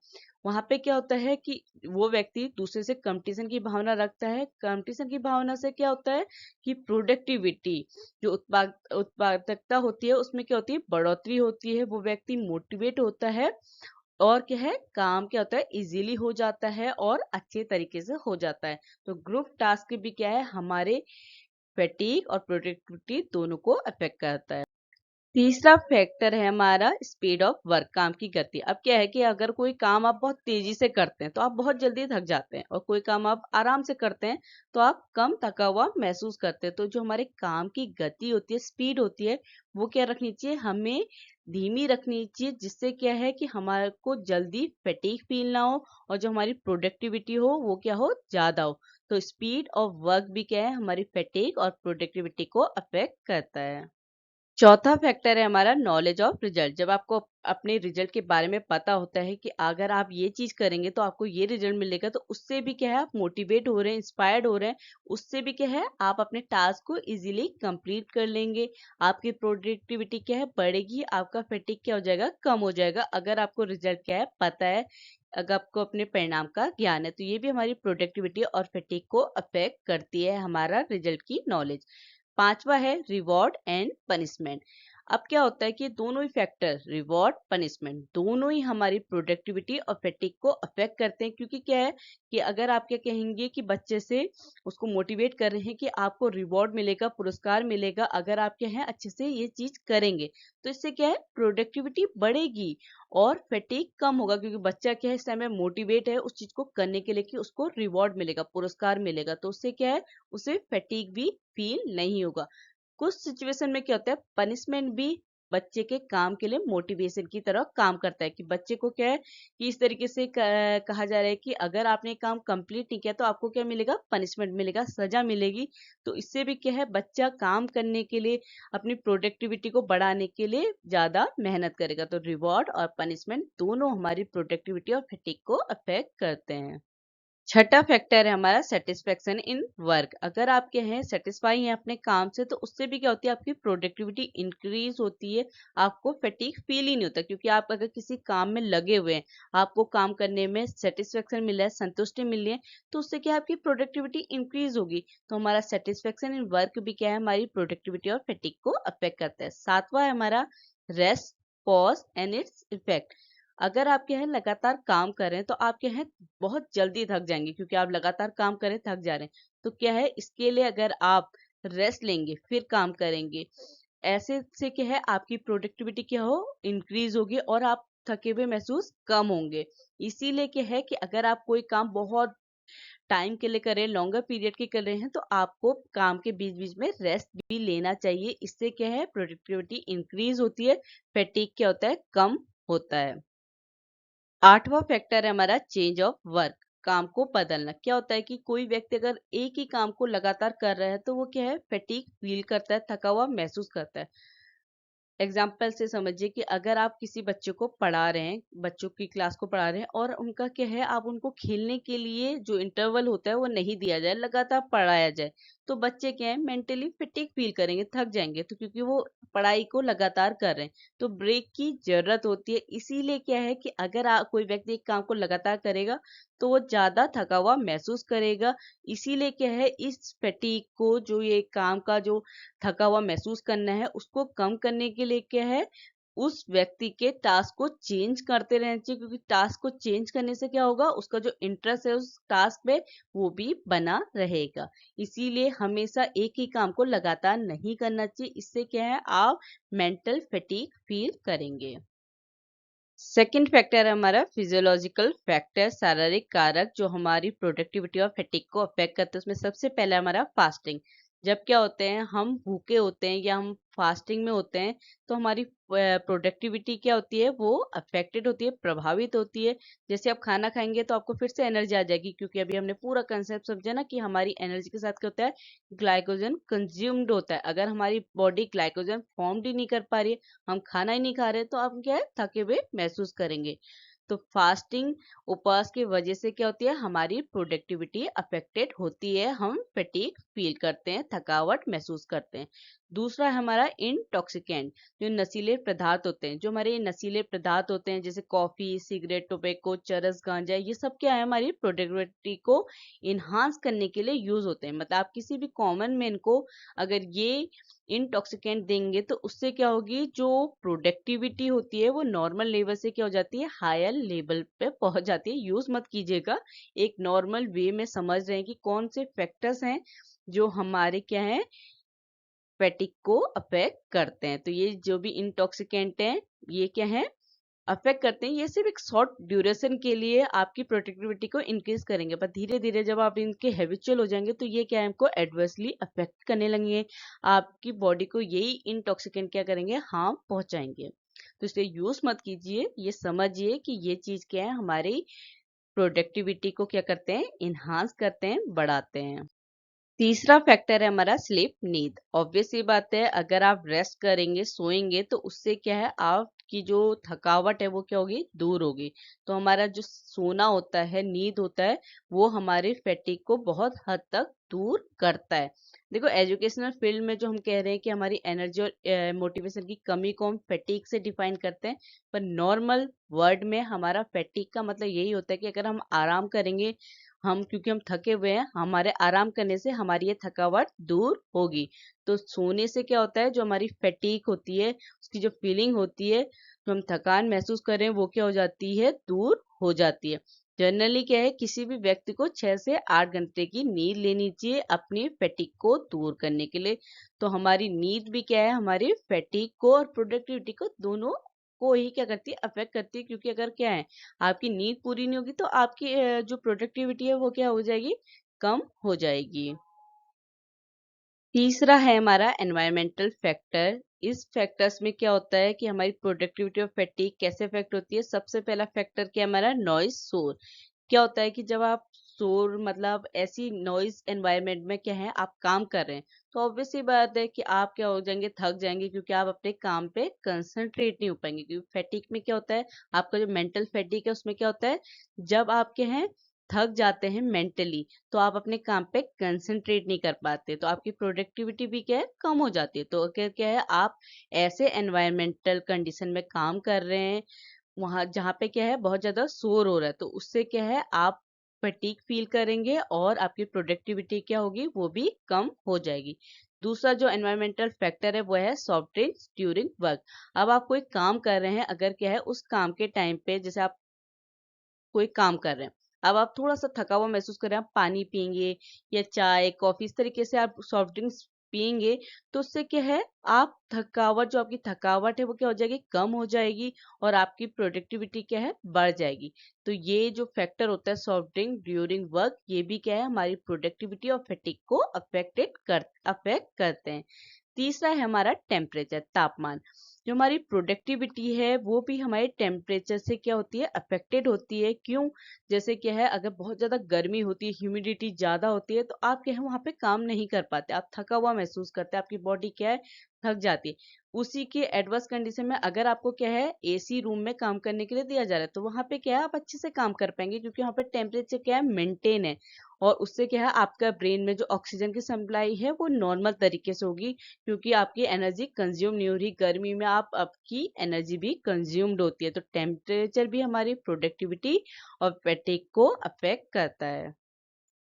वहां पे क्या होता है कि वो व्यक्ति दूसरे से कंपटीशन की भावना रखता है। कंपटीशन की भावना से क्या होता है कि प्रोडक्टिविटी, जो उत्पादकता होती है, उसमें क्या होती है, बढ़ोतरी होती है, वो व्यक्ति मोटिवेट होता है, और क्या है, काम क्या होता है, इजीली हो जाता है और अच्छे तरीके से हो जाता है। तो ग्रुप टास्क भी क्या है, हमारे फैटिग और प्रोडक्टिविटी दोनों को अफेक्ट करता है। तीसरा फैक्टर है हमारा स्पीड ऑफ वर्क, काम की गति। अब क्या है कि अगर कोई काम आप बहुत तेजी से करते हैं तो आप बहुत जल्दी थक जाते हैं, और कोई काम आप आराम से करते हैं तो आप कम थका हुआ महसूस करते हैं। तो जो हमारे काम की गति होती है, स्पीड होती है, वो क्या रखनी चाहिए, हमें धीमी रखनी चाहिए, जिससे क्या है कि हमारे को जल्दी फैटीग फील ना हो, और जो हमारी प्रोडक्टिविटी हो वो क्या हो, ज्यादा हो। तो स्पीड ऑफ वर्क भी क्या है, हमारी फैटीग और प्रोडक्टिविटी को अफेक्ट करता है। चौथा फैक्टर है हमारा नॉलेज ऑफ रिजल्ट। जब आपको अपने रिजल्ट के बारे में पता होता है कि अगर आप ये चीज करेंगे तो आपको ये रिजल्ट मिलेगा, तो उससे भी क्या है, आप मोटिवेट हो रहे हैं, इंस्पायर्ड हो रहे हैं। उससे भी क्या है, आप अपने टास्क को इजीली कंप्लीट कर लेंगे। आपकी प्रोडक्टिविटी क्या है, बढ़ेगी। आपका फैटिक क्या हो जाएगा, कम हो जाएगा, अगर आपको रिजल्ट क्या है पता है, अगर आपको अपने परिणाम का ज्ञान है। तो ये भी हमारी प्रोडक्टिविटी और फैटिक को अफेक्ट करती है, हमारा रिजल्ट की नॉलेज। पांचवा है रिवॉर्ड एंड पनिशमेंट। अब क्या होता है कि दोनों ही फैक्टर, रिवॉर्ड पनिशमेंट, दोनों ही हमारी प्रोडक्टिविटी और फैटिक को अफेक्ट करते हैं। क्योंकि क्या है कि अगर आप क्या कहेंगे कि बच्चे से उसको मोटिवेट कर रहे हैं कि आपको रिवॉर्ड मिलेगा, पुरस्कार मिलेगा, अगर आप क्या है अच्छे से ये चीज करेंगे, तो इससे क्या है, प्रोडक्टिविटी बढ़ेगी और फैटिक कम होगा। क्योंकि बच्चा क्या है, इस समय मोटिवेट है उस चीज को करने के लिए कि उसको रिवॉर्ड मिलेगा, पुरस्कार मिलेगा, तो उससे क्या है, उसे फैटिक भी फील नहीं होगा। कुछ सिचुएशन में क्या होता है, पनिशमेंट भी बच्चे के काम के लिए मोटिवेशन की तरह काम करता है। कि बच्चे को क्या है कि इस तरीके से कहा जा रहा है कि अगर आपने काम कंप्लीट नहीं किया तो आपको क्या मिलेगा, पनिशमेंट मिलेगा, सजा मिलेगी। तो इससे भी क्या है, बच्चा काम करने के लिए, अपनी प्रोडक्टिविटी को बढ़ाने के लिए ज्यादा मेहनत करेगा। तो रिवॉर्ड और पनिशमेंट दोनों हमारी प्रोडक्टिविटी और फिटिक को अफेक्ट करते हैं। छठा फैक्टर है हमारा सेटिस्फेक्शन इन वर्क। अगर आप क्या है, सेटिस्फाई हैं अपने काम से, तो उससे भी क्या होती है, आपकी प्रोडक्टिविटी इंक्रीज होती है। आपको फैटिक फील ही नहीं होता, क्योंकि आप अगर किसी काम में लगे हुए हैं, आपको काम करने में सेटिस्फेक्शन मिल रहा है, संतुष्टि मिल रही है, तो उससे क्या है, आपकी प्रोडक्टिविटी इंक्रीज होगी। तो हमारा सेटिस्फेक्शन इन वर्क भी क्या है, हमारी प्रोडक्टिविटी और फैटिक को अफेक्ट करता है। सातवां है हमारा rest, pause and its effect. अगर आप क्या है लगातार काम कर रहे हैं तो आप क्या है, बहुत जल्दी थक जाएंगे, क्योंकि आप लगातार काम कर रहे हैं, थक जा रहे हैं। तो क्या है, इसके लिए अगर आप रेस्ट लेंगे फिर काम करेंगे, ऐसे से क्या है, आपकी प्रोडक्टिविटी क्या हो, इंक्रीज होगी, और आप थके हुए महसूस कम होंगे। इसीलिए क्या है कि अगर आप कोई काम बहुत टाइम के लिए कर रहे हैं, लॉन्गर पीरियड के कर रहे हैं, तो आपको काम के बीच बीच में रेस्ट भी लेना चाहिए। इससे क्या है, प्रोडक्टिविटी इंक्रीज होती है, फैटिक क्या होता है, कम होता है। आठवां फैक्टर है हमारा चेंज ऑफ वर्क, काम को बदलना। क्या होता है कि कोई व्यक्ति अगर एक ही काम को लगातार कर रहा है तो वो क्या है, फैटीग फील करता है, थका हुआ महसूस करता है। एग्जाम्पल से समझिए कि अगर आप किसी बच्चे को पढ़ा रहे हैं, बच्चों की क्लास को पढ़ा रहे हैं, और उनका क्या है, आप उनको खेलने के लिए जो इंटरवल होता है वो नहीं दिया जाए, लगातार पढ़ाया जाए, तो बच्चे क्या है, मेंटली फिटिक फील करेंगे, थक जाएंगे। तो क्योंकि वो पढ़ाई को लगातार कर रहे हैं, तो ब्रेक की जरूरत होती है। इसीलिए क्या है कि अगर कोई व्यक्ति एक काम को लगातार करेगा तो वो ज्यादा थका हुआ महसूस करेगा। इसीलिए क्या है, इस फैटिक को, जो ये काम का जो थका हुआ महसूस करना है, उसको कम करने के लिए क्या है, उस व्यक्ति के टास्क को चेंज करते रहना चाहिए। क्योंकि टास्क को चेंज करने से क्या होगा, उसका जो इंटरेस्ट है उस टास्क में, वो भी बना रहेगा। इसीलिए हमेशा एक ही काम को लगातार नहीं करना चाहिए। इससे क्या है, आप मेंटल फैटीग फील करेंगे। सेकेंड फैक्टर है हमारा फिजियोलॉजिकल फैक्टर, शारीरिक कारक जो हमारी प्रोडक्टिविटी और फैटिक को अफेक्ट करते हैं। उसमें सबसे पहला हमारा फास्टिंग। जब क्या होते हैं, हम भूखे होते हैं या हम फास्टिंग में होते हैं, तो हमारी प्रोडक्टिविटी क्या होती है, वो अफेक्टेड होती है, प्रभावित होती है। जैसे आप खाना खाएंगे तो आपको फिर से एनर्जी आ जाएगी, क्योंकि अभी हमने पूरा कंसेप्ट समझा ना कि हमारी एनर्जी के साथ क्या होता है, ग्लाइकोजन कंज्यूम्ड होता है। अगर हमारी बॉडी ग्लाइकोजन फॉर्म ही नहीं कर पा रही है, हम खाना ही नहीं खा रहे, तो आप क्या है, थके हुए महसूस करेंगे। तो फास्टिंग, उपवास की वजह से क्या होती है, हमारी प्रोडक्टिविटी अफेक्टेड होती है, हम फैटीग फील करते हैं, थकावट महसूस करते हैं। दूसरा है हमारा इंटॉक्सिकेंट, जो नशीले पदार्थ होते हैं। जो हमारे नशीले पदार्थ होते हैं, जैसे कॉफी, सिगरेट, टोबैको, चरस, गांजा, ये सब क्या है, हमारी प्रोडक्टिविटी को इन्हांस करने के लिए यूज होते हैं। मतलब आप किसी भी कॉमन मैन को अगर ये इंटॉक्सिकेंट देंगे तो उससे क्या होगी, जो प्रोडक्टिविटी होती है वो नॉर्मल लेवल से क्या हो जाती है, हायर लेवल पे पहुंच जाती है। यूज मत कीजिएगा, एक नॉर्मल वे में समझ रहे हैं कि कौन से फैक्टर्स हैं जो हमारे क्या है, फैटिक को अफेक्ट करते हैं। तो ये जो भी इंटॉक्सिकेंट हैं, ये क्या है, अफेक्ट करते हैं। ये सिर्फ एक शॉर्ट ड्यूरेशन के लिए आपकी प्रोडक्टिविटी को इंक्रीज करेंगे, पर धीरे धीरे जब आप इनके हैबिचुअल हो जाएंगे तो ये क्या है, हमको एडवर्सली अफेक्ट करने लगेंगे। आपकी बॉडी को यही इंटॉक्सिकेंट क्या करेंगे, हार्म पहुंचाएंगे। तो इसलिए यूज मत कीजिए। ये समझिए कि ये चीज क्या है, हमारी प्रोडक्टिविटी को क्या करते हैं, इन्हांस करते हैं, बढ़ाते हैं। तीसरा फैक्टर है हमारा स्लीप, नींद। ऑब्वियस सी बात है, अगर आप रेस्ट करेंगे, सोएंगे, तो उससे क्या है, आपकी जो थकावट है वो क्या होगी, दूर होगी। तो हमारा जो सोना होता है, नींद होता है, वो हमारे फैटिक को बहुत हद तक दूर करता है। देखो, एजुकेशनल फील्ड में जो हम कह रहे हैं कि हमारी एनर्जी और मोटिवेशन की कमी को हम फैटिक से डिफाइन करते हैं, पर नॉर्मल वर्ड में हमारा फैटिक का मतलब यही होता है कि अगर हम आराम करेंगे, क्योंकि हम थके हुए हैं, हमारे आराम करने से हमारी ये थकावट दूर होगी। तो सोने से क्या होता है, जो हमारी फैटीक होती है, उसकी जो फीलिंग होती है, जो हम थकान महसूस कर रहे हैं, वो क्या हो जाती है, दूर हो जाती है। जनरली क्या है, किसी भी व्यक्ति को 6 से 8 घंटे की नींद लेनी चाहिए अपनी फैटीक को दूर करने के लिए। तो हमारी नींद भी क्या है, हमारी फैटीक को और प्रोडक्टिविटी को दोनों को ही क्या करती है, अफेक्ट करती है। क्योंकि अगर क्या है, आपकी नींद पूरी नहीं होगी तो आपकी जो प्रोडक्टिविटी है वो क्या हो जाएगी, कम हो जाएगी। तीसरा है हमारा एनवायरमेंटल फैक्टर। इस फैक्टर्स में क्या होता है कि हमारी प्रोडक्टिविटी और फैटिक कैसे अफेक्ट होती है। सबसे पहला फैक्टर क्या है हमारा, नॉइज, शोर। क्या होता है कि जब आप शोर मतलब ऐसी नॉइज एनवायरनमेंट में क्या है, आप काम कर रहे हैं, तो ऑब्वियस सी बात है कि आप क्या हो जाएंगे, थक जाएंगे, क्योंकि आप अपने काम पे कंसंट्रेट नहीं हो पाएंगे। क्योंकि फैटिक में क्या होता है, आपका जो मेंटल फैटिक है उसमें क्या होता है, जब आप क्या है, थक जाते हैं मेंटली, तो आप अपने काम पे कंसंट्रेट नहीं कर पाते, तो आपकी प्रोडक्टिविटी भी क्या है, कम हो जाती है। तो अगर क्या है, आप ऐसे एनवायरमेंटल कंडीशन में काम कर रहे हैं, वहां जहाँ पे क्या है, बहुत ज्यादा शोर हो रहा है, तो उससे क्या है, आप फटीग फील करेंगे और आपकी प्रोडक्टिविटी क्या होगी, वो भी कम हो जाएगी। दूसरा जो एनवायरमेंटल फैक्टर है वो है सॉफ्ट ड्रिंक्स ड्यूरिंग वर्क। अब आप कोई काम कर रहे हैं, अगर क्या है, उस काम के टाइम पे, जैसे आप कोई काम कर रहे हैं, अब आप थोड़ा सा थका हुआ महसूस कर रहे हैं, आप पानी पियेंगे या चाय कॉफी, इस तरीके से आप सॉफ्ट ड्रिंक्स पियेंगे, तो उससे क्या है, आप थकावट, जो आपकी थकावट है वो क्या हो जाएगी, कम हो जाएगी, और आपकी प्रोडक्टिविटी क्या है, बढ़ जाएगी। तो ये जो फैक्टर होता है सॉफ्ट ड्रिंक ड्यूरिंग वर्क, ये भी क्या है, हमारी प्रोडक्टिविटी और फैटिक को अफेक्ट करते हैं। तीसरा है हमारा टेम्परेचर, तापमान। जो हमारी प्रोडक्टिविटी है वो भी हमारे टेम्परेचर से क्या होती है, अफेक्टेड होती है। क्यों, जैसे क्या है, अगर बहुत ज्यादा गर्मी होती है, ह्यूमिडिटी ज्यादा होती है, तो आप क्या है, वहां पे काम नहीं कर पाते, आप थका हुआ महसूस करते हैं, आपकी बॉडी क्या है, थक जाती है। उसी के एडवर्स कंडीशन में अगर आपको क्या है, एसी रूम में काम करने के लिए दिया जा रहा है, तो वहां पे क्या है, आप अच्छे से काम कर पाएंगे, क्योंकि वहां पे टेम्परेचर क्या है, मेंटेन है, और उससे क्या है, आपका ब्रेन में जो ऑक्सीजन की सप्लाई है वो नॉर्मल तरीके से होगी, क्योंकि आपकी एनर्जी कंज्यूम नहीं हो रही। गर्मी में आपकी एनर्जी भी कंज्यूम्ड होती है। तो टेम्परेचर भी हमारी प्रोडक्टिविटी और फैटिग को अफेक्ट करता है।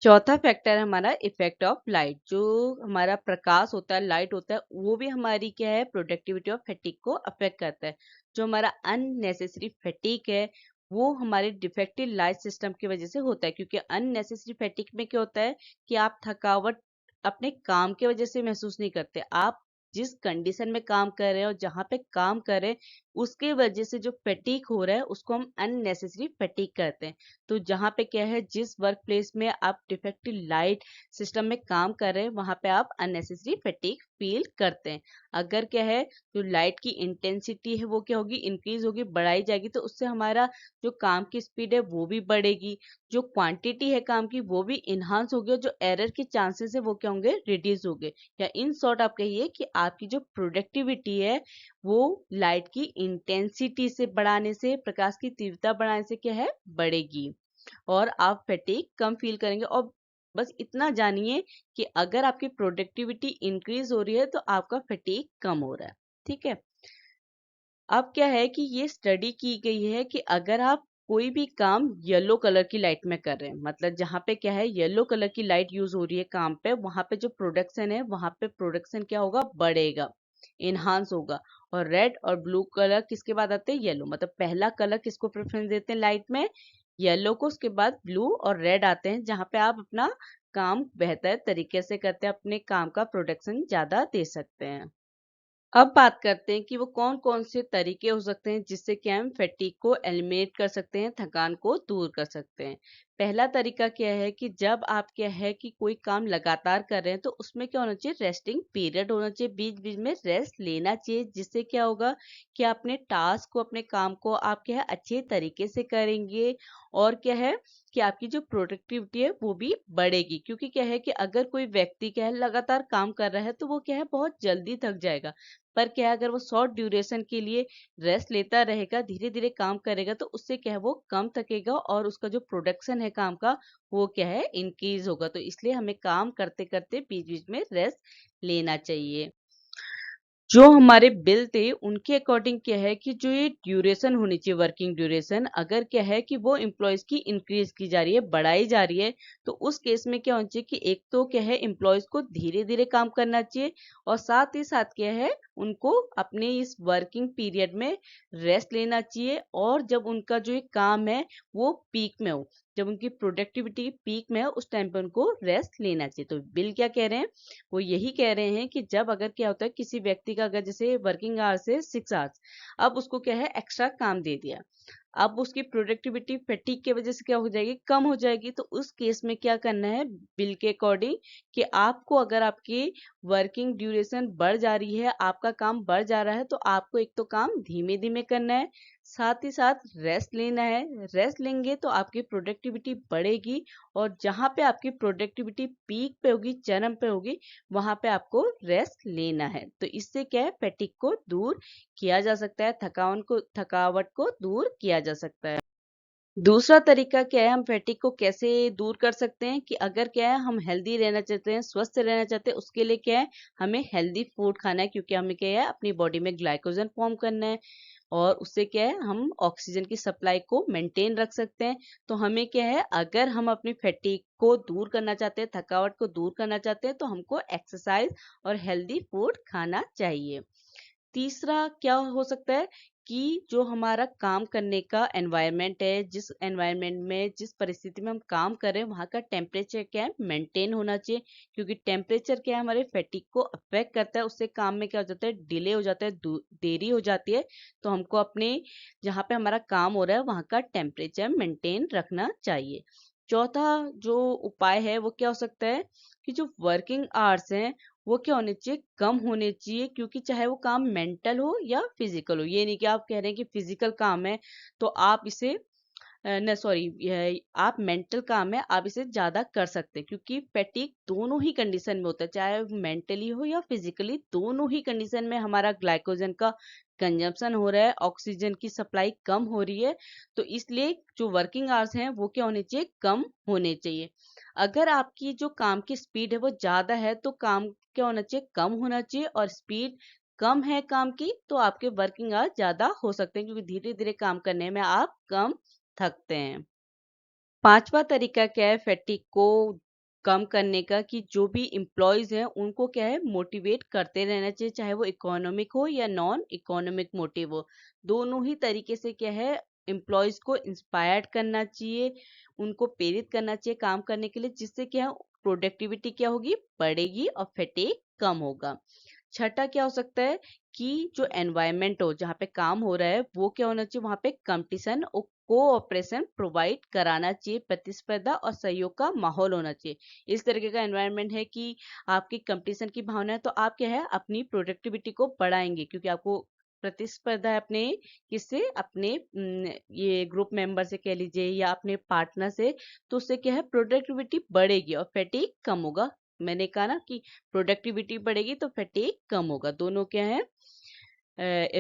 चौथा फैक्टर है हमारा इफेक्ट ऑफ लाइट। जो हमारा प्रकाश होता है, लाइट होता है, वो भी हमारी क्या है, प्रोडक्टिविटी और फैटिग को अफेक्ट करता है। जो हमारा अननेसेसरी फैटिग है, वो हमारे डिफेक्टिव लाइट सिस्टम की वजह से होता है। क्योंकि अननेसेसरी फैटिग में क्या होता है कि आप थकावट अपने काम की वजह से महसूस नहीं करते, आप जिस कंडीशन में काम कर रहे हैं और जहां पे काम कर रहे हैं, उसके वजह से जो फैटिक हो रहा है, उसको हम अननेसेसरी फैटिक करते हैं। तो जहाँ पे क्या है, जिस वर्क प्लेस में आप डिफेक्टिव लाइट सिस्टम में काम कर रहे हैं, वहां पे आप अननेसेसरी फैटिक फील करते हैं। अगर क्या है, जो लाइट की इंटेंसिटी है वो क्या होगी, इंक्रीज होगी, बढ़ाई जाएगी, तो उससे हमारा जो काम की स्पीड है वो भी बढ़ेगी, जो क्वांटिटी है काम की वो भी इन्हांस होगी, और जो एरर के चांसेस है वो क्या होंगे, रिड्यूस होंगे। या इन शॉर्ट आप कहिए कि आपकी जो प्रोडक्टिविटी है वो लाइट की इंटेंसिटी से बढ़ाने से, प्रकाश की तीव्रता बढ़ाने से क्या है, बढ़ेगी, और आप फैटिग कम फील करेंगे। और बस इतना जानिए कि अगर आपकी प्रोडक्टिविटी इंक्रीज हो रही है तो आपका फैटिग कम हो रहा है। ठीक है। अब क्या है कि ये स्टडी की गई है कि अगर आप कोई भी काम येलो कलर की लाइट में कर रहे हैं, मतलब जहाँ पे क्या है, येलो कलर की लाइट यूज हो रही है काम पे, वहां पे जो प्रोडक्शन है, वहां पे प्रोडक्शन क्या होगा, बढ़ेगा, इनहांस होगा। और रेड और ब्लू कलर किसके बाद आते हैं, येलो। मतलब पहला कलर किसको प्रेफरेंस देते हैं लाइट में, येलो को, उसके बाद ब्लू और रेड आते हैं, जहाँ पे आप अपना काम बेहतर तरीके से करते हैं, अपने काम का प्रोडक्शन ज़्यादा दे सकते हैं। अब बात करते हैं कि वो कौन-कौन से तरीके हो सकते हैं जिससे कि हम फैटीग को एलिमिनेट कर सकते हैं, थकान को दूर कर सकते हैं। पहला तरीका क्या है कि जब आप क्या है कि कोई काम लगातार कर रहे हैं तो उसमें क्या होना चाहिए, रेस्टिंग पीरियड होना चाहिए, बीच-बीच में रेस्ट लेना चाहिए, जिससे क्या होगा कि अपने टास्क को, अपने काम को आप क्या है अच्छे तरीके से करेंगे और क्या है कि आपकी जो प्रोडक्टिविटी है वो भी बढ़ेगी। क्योंकि क्या है कि अगर कोई व्यक्ति क्या है लगातार काम कर रहा है तो वो क्या है बहुत जल्दी थक जाएगा। पर क्या है अगर वो शॉर्ट ड्यूरेशन के लिए रेस्ट लेता रहेगा, धीरे धीरे काम करेगा तो उससे क्या है वो कम थकेगा और उसका जो प्रोडक्शन है काम का वो क्या है इंक्रीज होगा। तो इसलिए हमें काम करते करते बीच बीच में रेस्ट लेना चाहिए। जो हमारे बिल थे उनके अकॉर्डिंग क्या है कि जो ये ड्यूरेशन होनी चाहिए, वर्किंग ड्यूरेशन अगर क्या है कि वो एम्प्लॉयज की इंक्रीज की जा रही है, बढ़ाई जा रही है, तो उस केस में क्या होना चाहिए कि एक तो क्या है एम्प्लॉयज को धीरे धीरे काम करना चाहिए और साथ ही साथ क्या है उनको अपने इस वर्किंग पीरियड में रेस्ट लेना चाहिए। और जब उनका जो ये काम है वो पीक में हो, जब उनकी प्रोडक्टिविटी पीक में है उस टाइम पे उनको रेस्ट लेना चाहिए। तो बिल क्या कह रहे हैं, वो यही कह रहे हैं कि जब अगर क्या होता है किसी व्यक्ति का अगर जैसे वर्किंग आवर्स है 6 आवर्स, अब उसको क्या है एक्स्ट्रा काम दे दिया, अब उसकी प्रोडक्टिविटी फैटीग की वजह से क्या हो जाएगी, कम हो जाएगी। तो उस केस में क्या करना है बिल के अकॉर्डिंग कि आपको अगर आपकी वर्किंग ड्यूरेशन बढ़ जा रही है, आपका काम बढ़ जा रहा है, तो आपको एक तो काम धीमे धीमे करना है, साथ ही साथ रेस्ट लेना है। रेस्ट लेंगे तो आपकी प्रोडक्टिविटी बढ़ेगी और जहां पे आपकी प्रोडक्टिविटी पीक पे होगी, चरम पे होगी, वहां पे आपको रेस्ट लेना है। तो इससे क्या है फैटिग को दूर किया जा सकता है, थकावट को दूर किया जा सकता है। दूसरा तरीका क्या है, हम फैटिग को कैसे दूर कर सकते हैं कि अगर क्या है हम हेल्दी रहना चाहते हैं, स्वस्थ रहना चाहते हैं, उसके लिए क्या है हमें हेल्दी फूड खाना है। क्योंकि हमें क्या है अपनी बॉडी में ग्लाइकोजन फॉर्म करना है और उससे क्या है हम ऑक्सीजन की सप्लाई को मेंटेन रख सकते हैं। तो हमें क्या है अगर हम अपनी फैटिग को दूर करना चाहते हैं, थकावट को दूर करना चाहते हैं, तो हमको एक्सरसाइज और हेल्दी फूड खाना चाहिए। तीसरा क्या हो सकता है कि जो हमारा काम करने का एनवायरनमेंट है, जिस एनवायरनमेंट में, जिस परिस्थिति में हम काम कर रहे हैं, वहाँ का टेम्परेचर क्या है मेंटेन होना चाहिए। क्योंकि टेम्परेचर क्या है हमारे फैटिग को अफेक्ट करता है, उससे काम में क्या हो जाता है डिले हो जाता है, देरी हो जाती है। तो हमको अपने जहाँ पे हमारा काम हो रहा है वहाँ का टेम्परेचर मेंटेन रखना चाहिए। चौथा जो उपाय है वो क्या हो सकता है कि जो वर्किंग आवर्स हैं वो क्या होने चाहिए, कम होने चाहिए। क्योंकि चाहे वो काम मेंटल हो या फिजिकल हो, ये नहीं कि आप कह रहे हैं कि फिजिकल काम है तो आप इसे न सॉरी आप मेंटल काम है आप इसे ज्यादा कर सकते हैं। क्योंकि फैटिग दोनों ही कंडीशन में होता है, चाहे मेंटली हो या फिजिकली, दोनों ही कंडीशन में हमारा ग्लाइकोजन का कंजम्पशन हो रहा है, ऑक्सीजन की सप्लाई कम हो रही है। तो इसलिए जो वर्किंग आवर्स हैं वो क्या होने चाहिए, कम होने चाहिए। अगर आपकी जो काम की स्पीड है वो ज्यादा है तो काम क्या होना चाहिए, कम होना चाहिए। और स्पीड कम है काम की तो आपके वर्किंग आवर्स ज्यादा हो सकते हैं, क्योंकि धीरे धीरे काम करने में आप कम थकते हैं। पांचवा तरीका क्या है फैटिग को कम करने का कि जो भी एम्प्लॉयज हैं उनको क्या है मोटिवेट करते रहना चाहिए, चाहे वो इकोनॉमिक हो या नॉन इकोनॉमिक मोटिव हो। दोनों ही तरीके से क्या है एम्प्लॉयज को इंस्पायर्ड करना चाहिए, उनको प्रेरित करना चाहिए काम करने के लिए, जिससे क्या प्रोडक्टिविटी क्या होगी, बढ़ेगी और फैटिग कम होगा। छठा क्या हो सकता है कि जो एनवायरनमेंट हो जहाँ पे काम हो रहा है वो क्या होना चाहिए, वहाँ पे कंपटीशन और कोऑपरेशन प्रोवाइड कराना चाहिए, प्रतिस्पर्धा और सहयोग का माहौल होना चाहिए। इस तरीके का एनवायरनमेंट है कि आपकी कंपटीशन की भावना है तो आप क्या है अपनी प्रोडक्टिविटी को बढ़ाएंगे। क्योंकि आपको प्रतिस्पर्धा है अपने किससे, अपने ये ग्रुप मेंबर से कह लीजिए या अपने पार्टनर से। तो उससे क्या है प्रोडक्टिविटी बढ़ेगी और फैटिग कम होगा। मैंने कहा ना कि प्रोडक्टिविटी बढ़ेगी तो फैटिग कम होगा। दोनों क्या है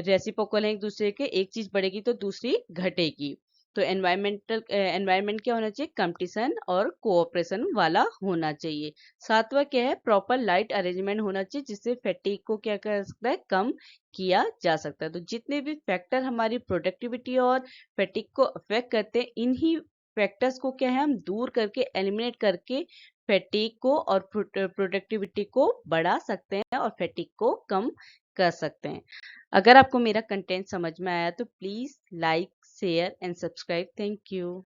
रेसिप्रोकल है एक दूसरे के, एक चीज बढ़ेगी तो दूसरी घटेगी। तो एनवायरमेंट क्या होना चाहिए, कंपटीशन और कोऑपरेशन वाला होना चाहिए। सातवां क्या है, प्रॉपर लाइट अरेंजमेंट होना चाहिए, जिससे फैटिग को क्या कर सकता है, कम किया जा सकता है। तो जितने भी फैक्टर हमारी प्रोडक्टिविटी और फैटिग को अफेक्ट करते हैं, इन्हीं फैक्टर्स को क्या है हम दूर करके, एलिमिनेट करके फैटिग को और प्रोडक्टिविटी को बढ़ा सकते हैं और फैटिग को कम कर सकते हैं। अगर आपको मेरा कंटेंट समझ में आया तो please like, share and subscribe. Thank you.